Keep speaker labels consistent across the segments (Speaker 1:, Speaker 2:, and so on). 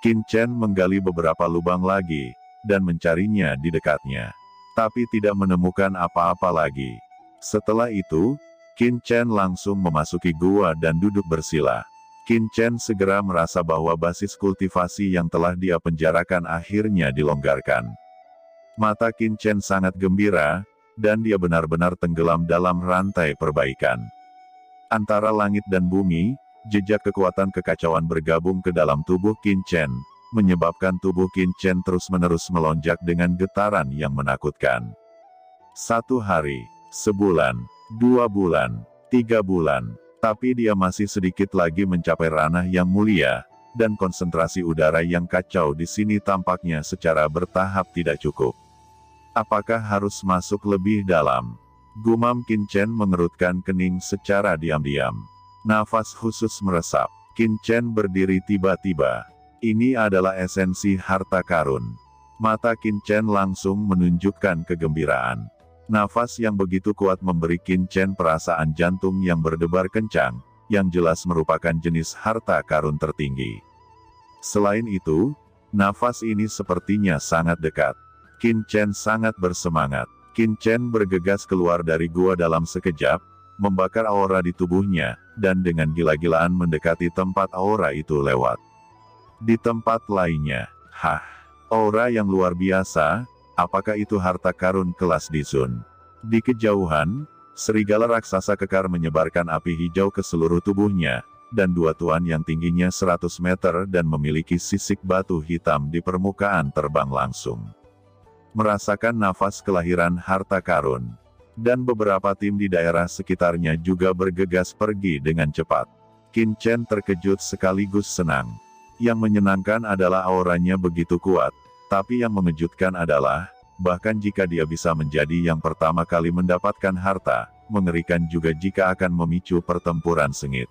Speaker 1: Qin Chen menggali beberapa lubang lagi, dan mencarinya di dekatnya. Tapi tidak menemukan apa-apa lagi. Setelah itu, Qin Chen langsung memasuki gua dan duduk bersila. Qin Chen segera merasa bahwa basis kultivasi yang telah dia penjarakan akhirnya dilonggarkan. Mata Qin Chen sangat gembira, dan dia benar-benar tenggelam dalam rantai perbaikan. Antara langit dan bumi, jejak kekuatan kekacauan bergabung ke dalam tubuh Qin Chen, menyebabkan tubuh Qin Chen terus-menerus melonjak dengan getaran yang menakutkan. 1 hari, sebulan, 2 bulan, 3 bulan, tapi dia masih sedikit lagi mencapai ranah yang mulia, dan konsentrasi udara yang kacau di sini tampaknya secara bertahap tidak cukup. Apakah harus masuk lebih dalam? Gumam Qin Chen mengerutkan kening secara diam-diam. Nafas khusus meresap. Qin Chen berdiri tiba-tiba. Ini adalah esensi harta karun. Mata Qin Chen langsung menunjukkan kegembiraan. Nafas yang begitu kuat memberi Qin Chen perasaan jantung yang berdebar kencang, yang jelas merupakan jenis harta karun tertinggi. Selain itu, nafas ini sepertinya sangat dekat. Qin Chen sangat bersemangat. Qin Chen bergegas keluar dari gua dalam sekejap, membakar aura di tubuhnya, dan dengan gila-gilaan mendekati tempat aura itu lewat. Di tempat lainnya, aura yang luar biasa. Apakah itu harta karun kelas Dizun? Di kejauhan, serigala raksasa kekar menyebarkan api hijau ke seluruh tubuhnya, dan 2 tuan yang tingginya 100 meter dan memiliki sisik batu hitam di permukaan terbang langsung. Merasakan nafas kelahiran harta karun. Dan beberapa tim di daerah sekitarnya juga bergegas pergi dengan cepat. Qin Chen terkejut sekaligus senang. Yang menyenangkan adalah auranya begitu kuat. Tapi yang mengejutkan adalah, bahkan jika dia bisa menjadi yang pertama kali mendapatkan harta, mengerikan juga jika akan memicu pertempuran sengit.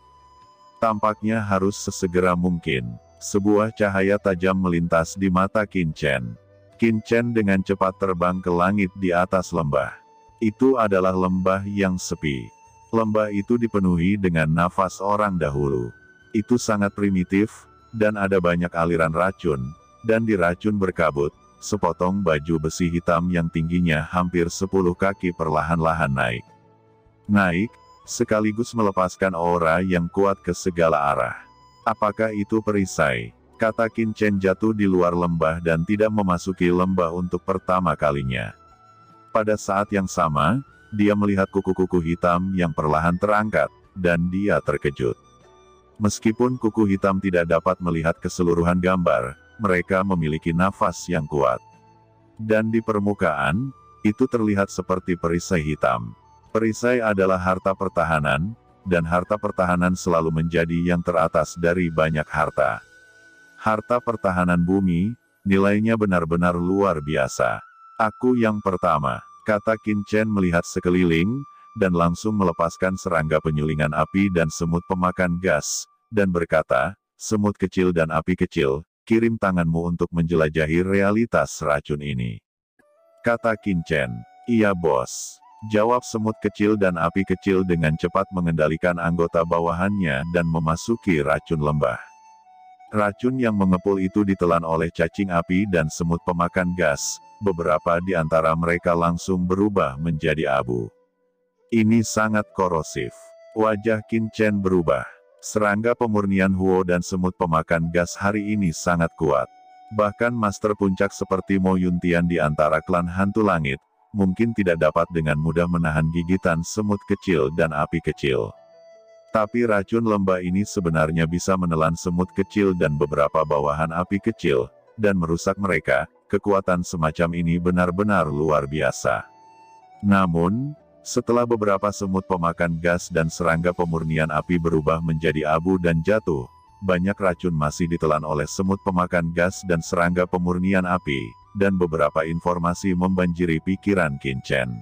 Speaker 1: Tampaknya harus sesegera mungkin. Sebuah cahaya tajam melintas di mata Qin Chen. Qin Chen dengan cepat terbang ke langit di atas lembah. Itu adalah lembah yang sepi. Lembah itu dipenuhi dengan nafas orang dahulu. Itu sangat primitif, dan ada banyak aliran racun. Dan di racun berkabut, sepotong baju besi hitam yang tingginya hampir 10 kaki perlahan-lahan naik, sekaligus melepaskan aura yang kuat ke segala arah. Apakah itu perisai? Kata Qin Chen jatuh di luar lembah dan tidak memasuki lembah untuk pertama kalinya. Pada saat yang sama, dia melihat kuku-kuku hitam yang perlahan terangkat, dan dia terkejut. Meskipun kuku hitam tidak dapat melihat keseluruhan gambar, mereka memiliki nafas yang kuat. Dan di permukaan, itu terlihat seperti perisai hitam. Perisai adalah harta pertahanan, dan harta pertahanan selalu menjadi yang teratas dari banyak harta. Harta pertahanan bumi, nilainya benar-benar luar biasa. Aku yang pertama, kata Qin Chen melihat sekeliling, dan langsung melepaskan serangga penyulingan api dan semut pemakan gas, dan berkata, semut kecil dan api kecil, kirim tanganmu untuk menjelajahi realitas racun ini. Kata Qin Chen. Iya bos. Jawab semut kecil dan api kecil dengan cepat mengendalikan anggota bawahannya dan memasuki racun lembah. Racun yang mengepul itu ditelan oleh cacing api dan semut pemakan gas, beberapa di antara mereka langsung berubah menjadi abu. Ini sangat korosif. Wajah Qin Chen berubah. Serangga pemurnian Huo dan semut pemakan gas hari ini sangat kuat. Bahkan master puncak seperti Mo Yuntian di antara klan hantu langit, mungkin tidak dapat dengan mudah menahan gigitan semut kecil dan api kecil. Tapi racun lembah ini sebenarnya bisa menelan semut kecil dan beberapa bawahan api kecil, dan merusak mereka. Kekuatan semacam ini benar-benar luar biasa. Namun, setelah beberapa semut pemakan gas dan serangga pemurnian api berubah menjadi abu dan jatuh, banyak racun masih ditelan oleh semut pemakan gas dan serangga pemurnian api, dan beberapa informasi membanjiri pikiran Qin Chen.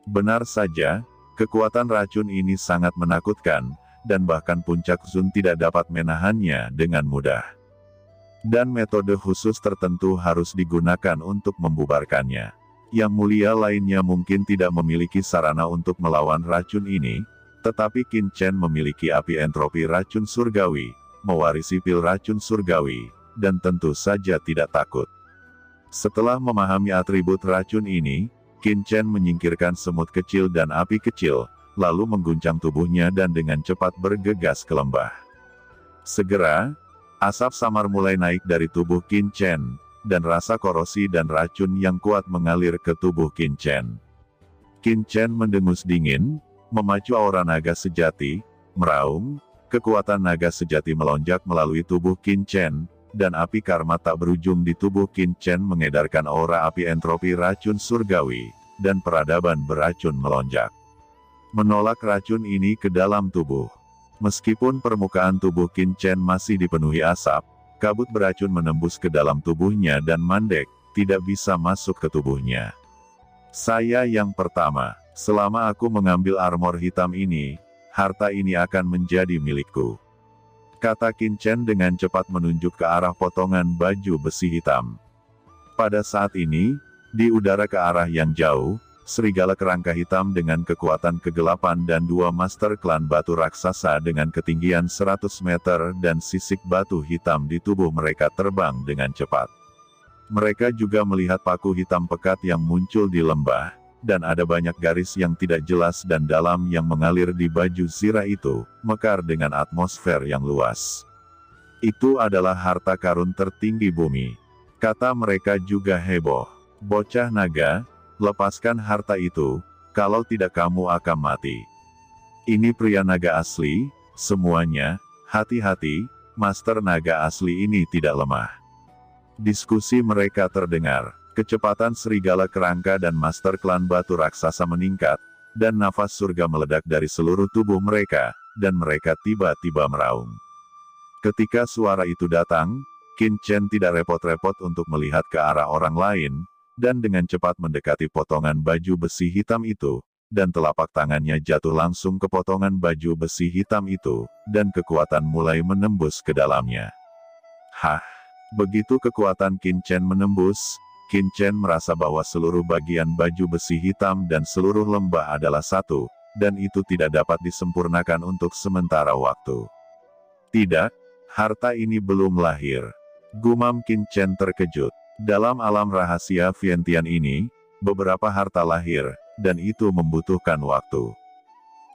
Speaker 1: Benar saja, kekuatan racun ini sangat menakutkan, dan bahkan puncak Zun tidak dapat menahannya dengan mudah. Dan metode khusus tertentu harus digunakan untuk membubarkannya. Yang mulia lainnya mungkin tidak memiliki sarana untuk melawan racun ini, tetapi Qin Chen memiliki api entropi racun surgawi, mewarisi pil racun surgawi, dan tentu saja tidak takut. Setelah memahami atribut racun ini, Qin Chen menyingkirkan semut kecil dan api kecil, lalu mengguncang tubuhnya dan dengan cepat bergegas ke lembah. Segera, asap samar mulai naik dari tubuh Qin Chen, dan rasa korosi dan racun yang kuat mengalir ke tubuh Qin Chen. Qin Chen mendengus dingin, memacu aura naga sejati, meraung, kekuatan naga sejati melonjak melalui tubuh Qin Chen, dan api karma tak berujung di tubuh Qin Chen mengedarkan aura api entropi racun surgawi, dan peradaban beracun melonjak. Menolak racun ini ke dalam tubuh. Meskipun permukaan tubuh Qin Chen masih dipenuhi asap, kabut beracun menembus ke dalam tubuhnya dan mandek, tidak bisa masuk ke tubuhnya. Saya yang pertama, selama aku mengambil armor hitam ini, harta ini akan menjadi milikku. Kata Qin Chen dengan cepat menunjuk ke arah potongan baju besi hitam. Pada saat ini, di udara ke arah yang jauh, serigala kerangka hitam dengan kekuatan kegelapan dan dua master klan batu raksasa dengan ketinggian 100 meter dan sisik batu hitam di tubuh mereka terbang dengan cepat. Mereka juga melihat paku hitam pekat yang muncul di lembah, dan ada banyak garis yang tidak jelas dan dalam yang mengalir di baju zirah itu, mekar dengan atmosfer yang luas. Itu adalah harta karun tertinggi bumi. Kata mereka juga heboh. Bocah naga, lepaskan harta itu, kalau tidak kamu akan mati. Ini pria naga asli, semuanya, hati-hati, master naga asli ini tidak lemah. Diskusi mereka terdengar. Kecepatan serigala kerangka dan master klan batu raksasa meningkat, dan nafas surga meledak dari seluruh tubuh mereka, dan mereka tiba-tiba meraung. Ketika suara itu datang, Qin Chen tidak repot-repot untuk melihat ke arah orang lain, dan dengan cepat mendekati potongan baju besi hitam itu, dan telapak tangannya jatuh langsung ke potongan baju besi hitam itu, dan kekuatan mulai menembus ke dalamnya. Hah! Begitu kekuatan Qin Chen menembus, Qin Chen merasa bahwa seluruh bagian baju besi hitam dan seluruh lembah adalah satu, dan itu tidak dapat disempurnakan untuk sementara waktu. Tidak, harta ini belum lahir. Gumam Qin Chen terkejut. Dalam alam rahasia Vientiane ini, beberapa harta lahir, dan itu membutuhkan waktu.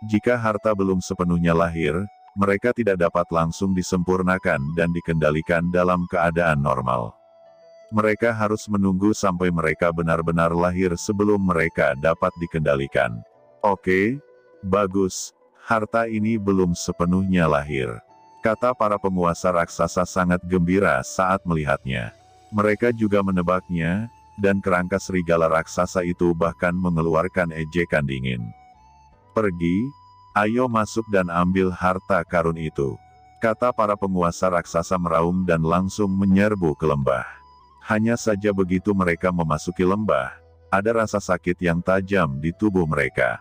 Speaker 1: Jika harta belum sepenuhnya lahir, mereka tidak dapat langsung disempurnakan dan dikendalikan dalam keadaan normal. Mereka harus menunggu sampai mereka benar-benar lahir sebelum mereka dapat dikendalikan. Oke, bagus, harta ini belum sepenuhnya lahir. Kata para penguasa raksasa sangat gembira saat melihatnya. Mereka juga menebaknya, dan kerangka serigala raksasa itu bahkan mengeluarkan ejekan dingin. Pergi, ayo masuk dan ambil harta karun itu. Kata para penguasa raksasa meraung dan langsung menyerbu ke lembah. Hanya saja begitu mereka memasuki lembah, ada rasa sakit yang tajam di tubuh mereka.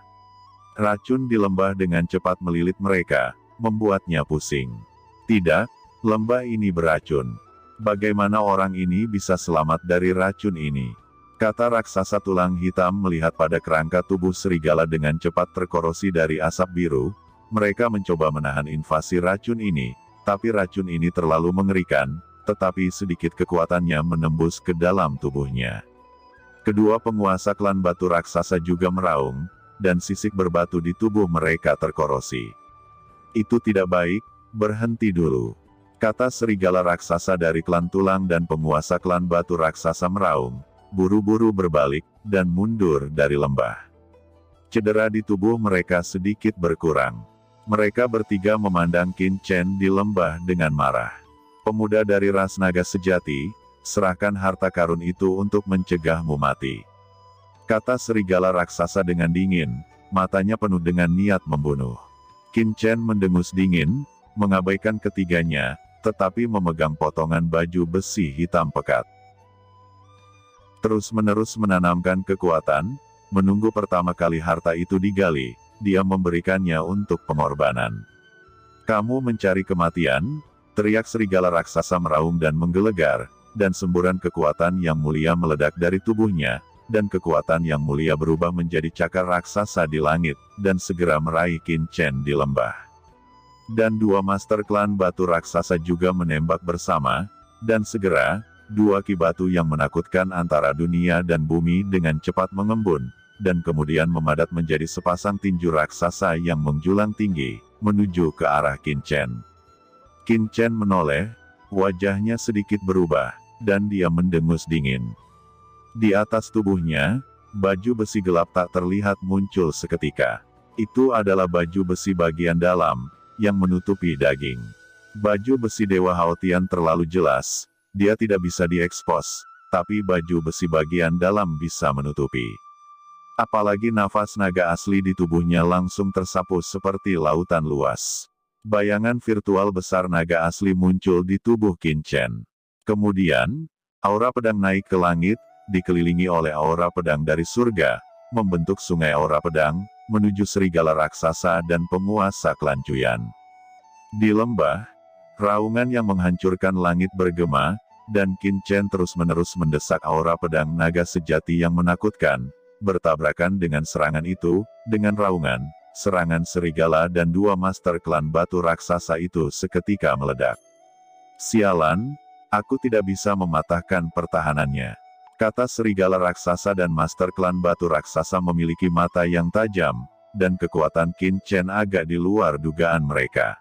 Speaker 1: Racun di lembah dengan cepat melilit mereka, membuatnya pusing. Tidak, lembah ini beracun. Bagaimana orang ini bisa selamat dari racun ini? Kata raksasa tulang hitam melihat pada kerangka tubuh serigala dengan cepat terkorosi dari asap biru. Mereka mencoba menahan invasi racun ini, tapi racun ini terlalu mengerikan, tetapi sedikit kekuatannya menembus ke dalam tubuhnya. Kedua penguasa klan batu raksasa juga meraung, dan sisik berbatu di tubuh mereka terkorosi. Itu tidak baik, berhenti dulu. Kata serigala raksasa dari klan tulang dan penguasa klan batu raksasa meraung, buru-buru berbalik, dan mundur dari lembah. Cedera di tubuh mereka sedikit berkurang. Mereka bertiga memandang Qin Chen di lembah dengan marah. Pemuda dari ras naga sejati, serahkan harta karun itu untuk mencegahmu mati. Kata serigala raksasa dengan dingin, matanya penuh dengan niat membunuh. Qin Chen mendengus dingin, mengabaikan ketiganya, tetapi memegang potongan baju besi hitam pekat. Terus-menerus menanamkan kekuatan, menunggu pertama kali harta itu digali, dia memberikannya untuk pengorbanan. Kamu mencari kematian? Teriak serigala raksasa meraung dan menggelegar, dan semburan kekuatan yang mulia meledak dari tubuhnya, dan kekuatan yang mulia berubah menjadi cakar raksasa di langit, dan segera meraih Qin Chen di lembah. Dan dua master klan batu raksasa juga menembak bersama, Dan segera, dua ki batu yang menakutkan antara dunia dan bumi dengan cepat mengembun, dan kemudian memadat menjadi sepasang tinju raksasa yang menjulang tinggi, menuju ke arah Qin Chen. Qin Chen menoleh, wajahnya sedikit berubah, dan dia mendengus dingin. Di atas tubuhnya, baju besi gelap tak terlihat muncul seketika. Itu adalah baju besi bagian dalam, yang menutupi daging. Baju besi Dewa Haotian terlalu jelas, dia tidak bisa diekspos, tapi baju besi bagian dalam bisa menutupi. Apalagi nafas naga asli di tubuhnya langsung tersapu seperti lautan luas. Bayangan virtual besar naga asli muncul di tubuh Qin Chen. Kemudian, aura pedang naik ke langit, dikelilingi oleh aura pedang dari surga, membentuk sungai aura pedang, menuju serigala raksasa dan penguasa klan Cuyan. Di lembah, raungan yang menghancurkan langit bergema, dan Qin Chen terus-menerus mendesak aura pedang naga sejati yang menakutkan, bertabrakan dengan serangan itu, dengan raungan, serangan serigala dan dua master klan batu raksasa itu seketika meledak. Sialan, aku tidak bisa mematahkan pertahanannya. Kata serigala raksasa dan master klan batu raksasa memiliki mata yang tajam, dan kekuatan Qin Chen agak di luar dugaan mereka.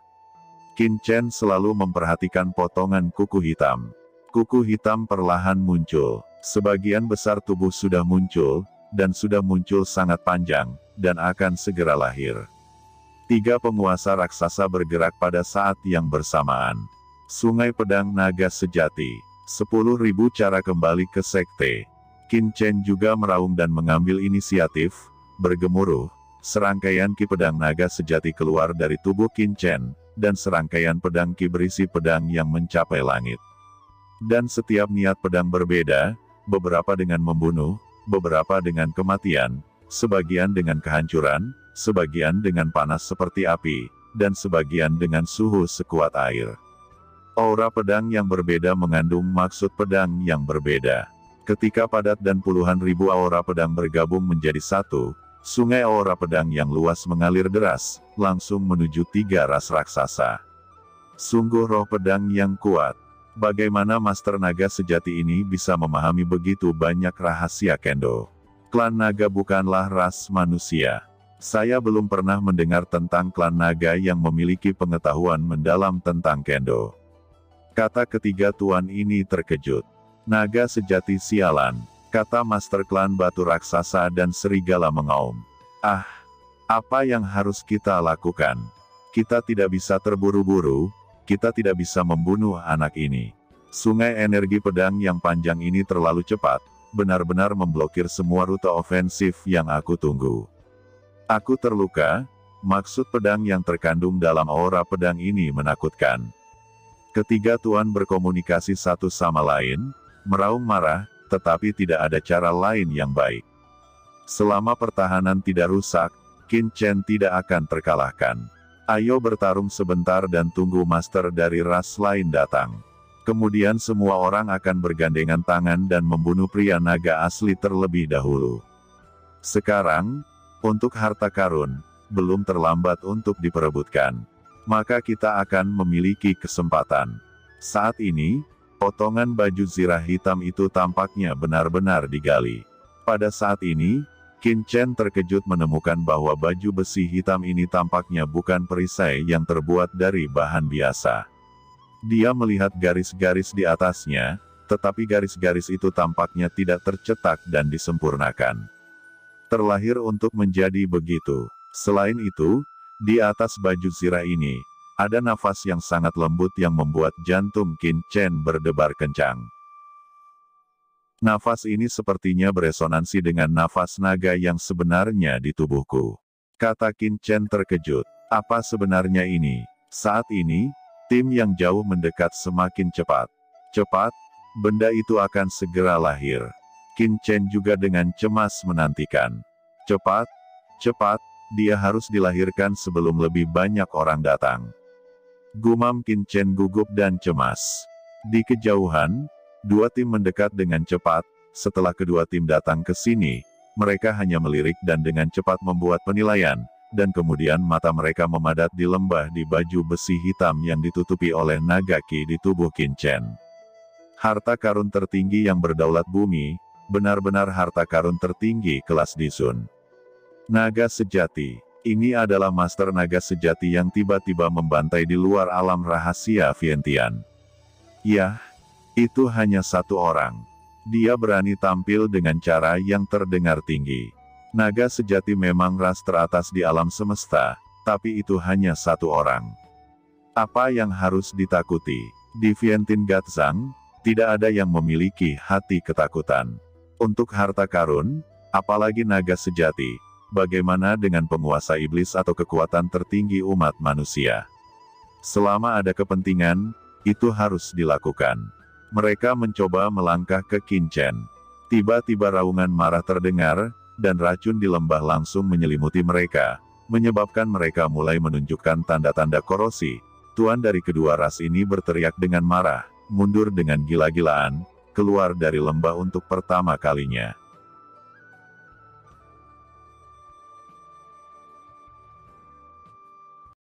Speaker 1: Qin Chen selalu memperhatikan potongan kuku hitam. Kuku hitam perlahan muncul. Sebagian besar tubuh sudah muncul, dan sudah muncul sangat panjang, dan akan segera lahir. Tiga penguasa raksasa bergerak pada saat yang bersamaan. Sungai pedang naga sejati. 10.000 cara kembali ke sekte. Qin Chen juga meraung dan mengambil inisiatif, bergemuruh. Serangkaian ki pedang naga sejati keluar dari tubuh Qin Chen, dan serangkaian pedang ki berisi pedang yang mencapai langit. Dan setiap niat pedang berbeda, beberapa dengan membunuh, beberapa dengan kematian, sebagian dengan kehancuran, sebagian dengan panas seperti api, dan sebagian dengan suhu sekuat air. Aura pedang yang berbeda mengandung maksud pedang yang berbeda. Ketika padat dan puluhan ribu aura pedang bergabung menjadi satu, sungai aura pedang yang luas mengalir deras, langsung menuju tiga ras raksasa. Sungguh roh pedang yang kuat. Bagaimana Master Naga sejati ini bisa memahami begitu banyak rahasia Kendo? Klan Naga bukanlah ras manusia. Saya belum pernah mendengar tentang klan Naga yang memiliki pengetahuan mendalam tentang Kendo. Kata ketiga tuan ini terkejut. Naga sejati sialan, kata Master Klan Batu Raksasa dan Serigala mengaum. Ah, apa yang harus kita lakukan? Kita tidak bisa terburu-buru, kita tidak bisa membunuh anak ini. Sungai energi pedang yang panjang ini terlalu cepat, benar-benar memblokir semua rute ofensif yang aku tunggu. Aku terluka, maksud pedang yang terkandung dalam aura pedang ini menakutkan. Ketiga tuan berkomunikasi satu sama lain, meraung marah, tetapi tidak ada cara lain yang baik. Selama pertahanan tidak rusak, Qin Chen tidak akan terkalahkan. Ayo bertarung sebentar dan tunggu master dari ras lain datang. Kemudian semua orang akan bergandengan tangan dan membunuh pria naga asli terlebih dahulu. Sekarang, untuk harta karun, belum terlambat untuk diperebutkan. Maka kita akan memiliki kesempatan. Saat ini, potongan baju zirah hitam itu tampaknya benar-benar digali. Pada saat ini, Qin Chen terkejut menemukan bahwa baju besi hitam ini tampaknya bukan perisai yang terbuat dari bahan biasa. Dia melihat garis-garis di atasnya, tetapi garis-garis itu tampaknya tidak tercetak dan disempurnakan. Terlahir untuk menjadi begitu. Selain itu, di atas baju zirah ini, ada nafas yang sangat lembut yang membuat jantung Qin Chen berdebar kencang. Nafas ini sepertinya beresonansi dengan nafas naga yang sebenarnya di tubuhku. Kata Qin Chen terkejut. Apa sebenarnya ini? Saat ini, tim yang jauh mendekat semakin cepat. Cepat, benda itu akan segera lahir. Qin Chen juga dengan cemas menantikan. Cepat, cepat, dia harus dilahirkan sebelum lebih banyak orang datang. Gumam Qin Chen gugup dan cemas. Di kejauhan, dua tim mendekat dengan cepat. Setelah kedua tim datang ke sini, mereka hanya melirik dan dengan cepat membuat penilaian, dan kemudian mata mereka memadat di lembah di baju besi hitam yang ditutupi oleh naga ki di tubuh Qin Chen. Harta karun tertinggi yang berdaulat bumi, benar-benar harta karun tertinggi kelas Disun. Naga sejati. Ini adalah master naga sejati yang tiba-tiba membantai di luar alam rahasia Vientiane. Yah, itu hanya satu orang. Dia berani tampil dengan cara yang terdengar tinggi. Naga sejati memang ras teratas di alam semesta, tapi itu hanya satu orang. Apa yang harus ditakuti? Di Vientiane Gatsang, tidak ada yang memiliki hati ketakutan. Untuk harta karun, apalagi naga sejati, bagaimana dengan penguasa iblis atau kekuatan tertinggi umat manusia? Selama ada kepentingan, itu harus dilakukan. Mereka mencoba melangkah ke Qin Chen. Tiba-tiba raungan marah terdengar, dan racun di lembah langsung menyelimuti mereka, menyebabkan mereka mulai menunjukkan tanda-tanda korosi. Tuan dari kedua ras ini berteriak dengan marah, mundur dengan gila-gilaan, keluar dari lembah untuk pertama kalinya.